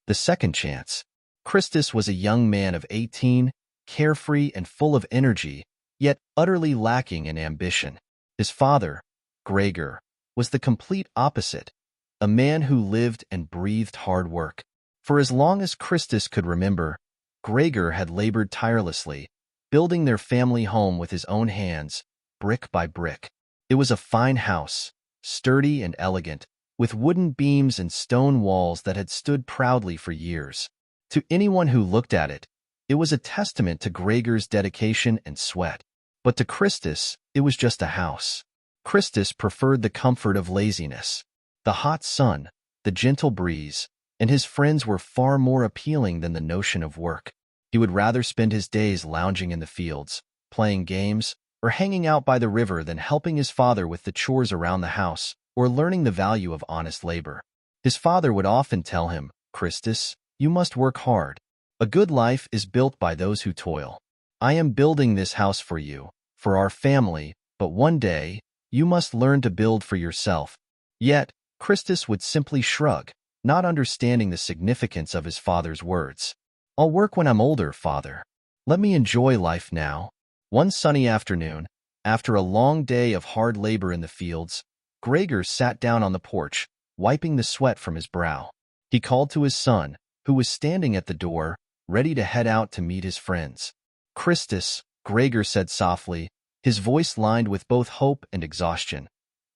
The Second Chance. Christus was a young man of 18, carefree and full of energy, yet utterly lacking in ambition. His father, Gregor, was the complete opposite, a man who lived and breathed hard work. For as long as Christus could remember, Gregor had labored tirelessly, building their family home with his own hands, brick by brick. It was a fine house, sturdy and elegant, with wooden beams and stone walls that had stood proudly for years. To anyone who looked at it, it was a testament to Gregor's dedication and sweat. But to Christus, it was just a house. Christus preferred the comfort of laziness. The hot sun, the gentle breeze, and his friends were far more appealing than the notion of work. He would rather spend his days lounging in the fields, playing games, or hanging out by the river than helping his father with the chores around the house or learning the value of honest labor. His father would often tell him, "Christus, you must work hard. A good life is built by those who toil. I am building this house for you, for our family, but one day, you must learn to build for yourself." Yet, Christus would simply shrug, not understanding the significance of his father's words. "I'll work when I'm older, father. Let me enjoy life now." One sunny afternoon, after a long day of hard labor in the fields, Gregor sat down on the porch, wiping the sweat from his brow. He called to his son, who was standing at the door, ready to head out to meet his friends. "Christus," Gregor said softly, his voice lined with both hope and exhaustion.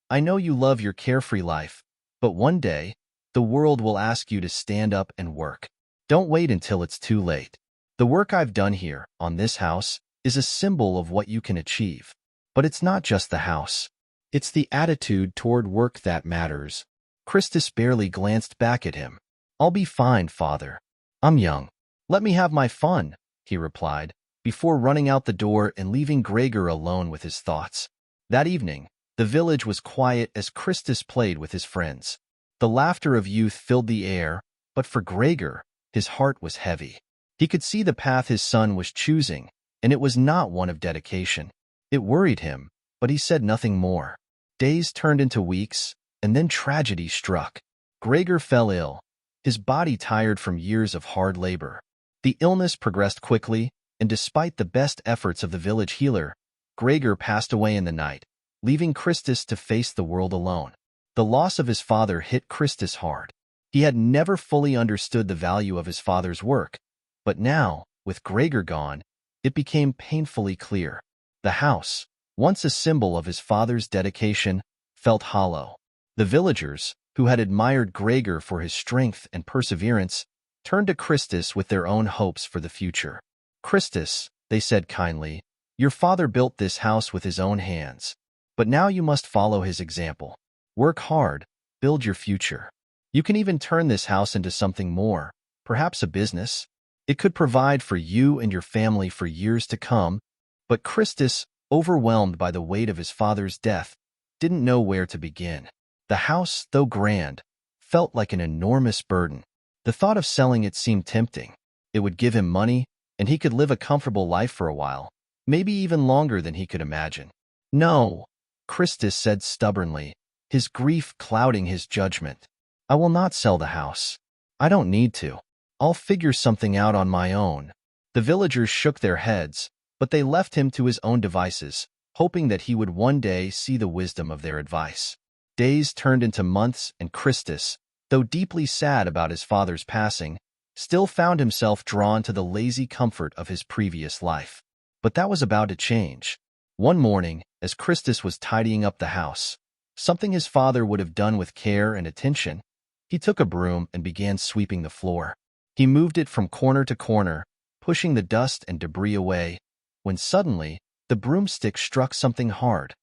"I know you love your carefree life, but one day, the world will ask you to stand up and work. Don't wait until it's too late. The work I've done here, on this house, is a symbol of what you can achieve. But it's not just the house. It's the attitude toward work that matters." Christus barely glanced back at him. "I'll be fine, father. I'm young. Let me have my fun," he replied, before running out the door and leaving Gregor alone with his thoughts. That evening, the village was quiet as Christus played with his friends. The laughter of youth filled the air, but for Gregor, his heart was heavy. He could see the path his son was choosing, and it was not one of dedication. It worried him, but he said nothing more. Days turned into weeks, and then tragedy struck. Gregor fell ill, his body tired from years of hard labor. The illness progressed quickly, and despite the best efforts of the village healer, Gregor passed away in the night, leaving Christus to face the world alone. The loss of his father hit Christus hard. He had never fully understood the value of his father's work, but now, with Gregor gone, it became painfully clear. The house, once a symbol of his father's dedication, felt hollow. The villagers, who had admired Gregor for his strength and perseverance, turned to Christus with their own hopes for the future. "Christus," they said kindly, "your father built this house with his own hands. But now you must follow his example. Work hard, build your future. You can even turn this house into something more, perhaps a business. It could provide for you and your family for years to come." But Christus, overwhelmed by the weight of his father's death, didn't know where to begin. The house, though grand, felt like an enormous burden. The thought of selling it seemed tempting. It would give him money, and he could live a comfortable life for a while, maybe even longer than he could imagine. "No," Christus said stubbornly, his grief clouding his judgment. "I will not sell the house. I don't need to. I'll figure something out on my own." The villagers shook their heads, but they left him to his own devices, hoping that he would one day see the wisdom of their advice. Days turned into months, and Christus, though deeply sad about his father's passing, still found himself drawn to the lazy comfort of his previous life. But that was about to change. One morning, as Christus was tidying up the house, something his father would have done with care and attention, he took a broom and began sweeping the floor. He moved it from corner to corner, pushing the dust and debris away, when suddenly, the broomstick struck something hard,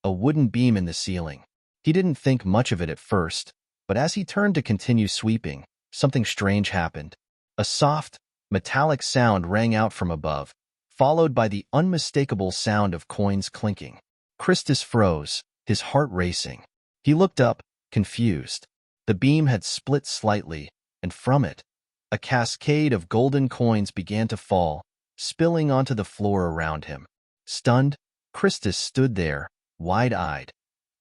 a wooden beam in the ceiling. He didn't think much of it at first, but as he turned to continue sweeping, something strange happened. A soft, metallic sound rang out from above, followed by the unmistakable sound of coins clinking. Christus froze, his heart racing. He looked up, confused. The beam had split slightly, and from it, a cascade of golden coins began to fall, spilling onto the floor around him. Stunned, Christus stood there, wide-eyed,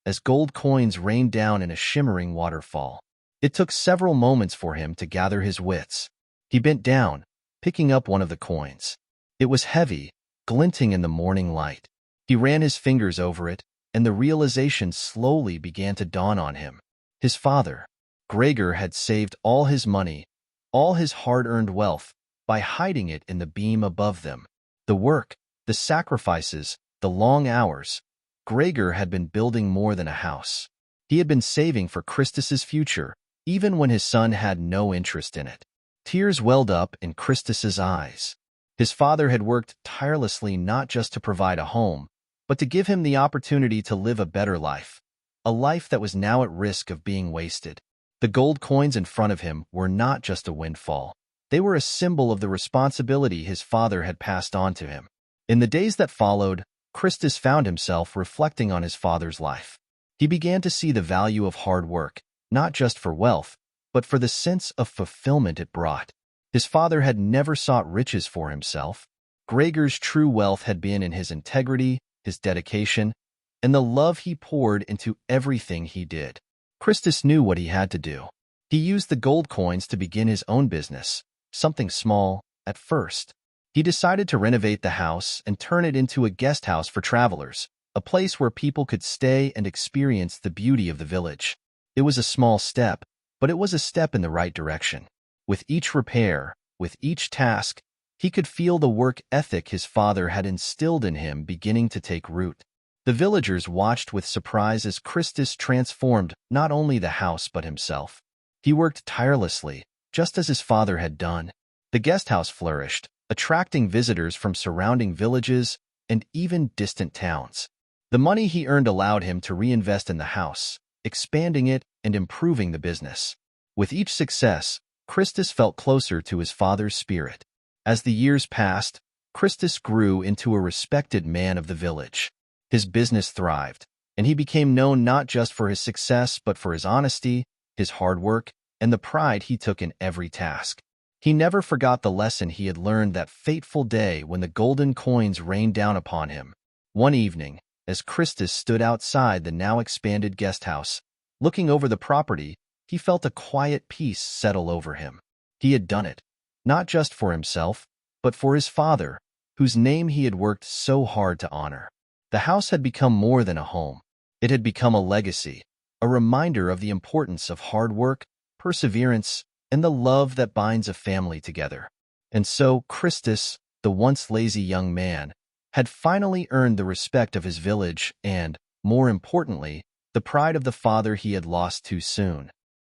as gold coins rained down in a shimmering waterfall. It took several moments for him to gather his wits. He bent down, picking up one of the coins. It was heavy, glinting in the morning light. He ran his fingers over it, and the realization slowly began to dawn on him. His father, Gregor, had saved all his money, all his hard-earned wealth, by hiding it in the beam above them. The work, the sacrifices, the long hours. Gregor had been building more than a house. He had been saving for Christus's future, even when his son had no interest in it. Tears welled up in Christus's eyes. His father had worked tirelessly not just to provide a home, but to give him the opportunity to live a better life, a life that was now at risk of being wasted. The gold coins in front of him were not just a windfall. They were a symbol of the responsibility his father had passed on to him. In the days that followed, Christus found himself reflecting on his father's life. He began to see the value of hard work, not just for wealth, but for the sense of fulfillment it brought. His father had never sought riches for himself. Gregor's true wealth had been in his integrity, his dedication, and the love he poured into everything he did. Christus knew what he had to do. He used the gold coins to begin his own business, something small at first. He decided to renovate the house and turn it into a guest house for travelers, a place where people could stay and experience the beauty of the village. It was a small step, but it was a step in the right direction. With each repair, with each task, he could feel the work ethic his father had instilled in him beginning to take root. The villagers watched with surprise as Christus transformed not only the house but himself. He worked tirelessly, just as his father had done. The guest house flourished, attracting visitors from surrounding villages and even distant towns. The money he earned allowed him to reinvest in the house, expanding it and improving the business. With each success, Christus felt closer to his father's spirit. As the years passed, Christus grew into a respected man of the village. His business thrived, and he became known not just for his success but for his honesty, his hard work, and the pride he took in every task. He never forgot the lesson he had learned that fateful day when the golden coins rained down upon him. One evening, as Christus stood outside the now expanded guest house, looking over the property, he felt a quiet peace settle over him. He had done it, not just for himself, but for his father, whose name he had worked so hard to honor. The house had become more than a home. It had become a legacy, a reminder of the importance of hard work, perseverance, and the love that binds a family together. And so Christus, the once lazy young man, had finally earned the respect of his village and, more importantly, the pride of the father he had lost too soon.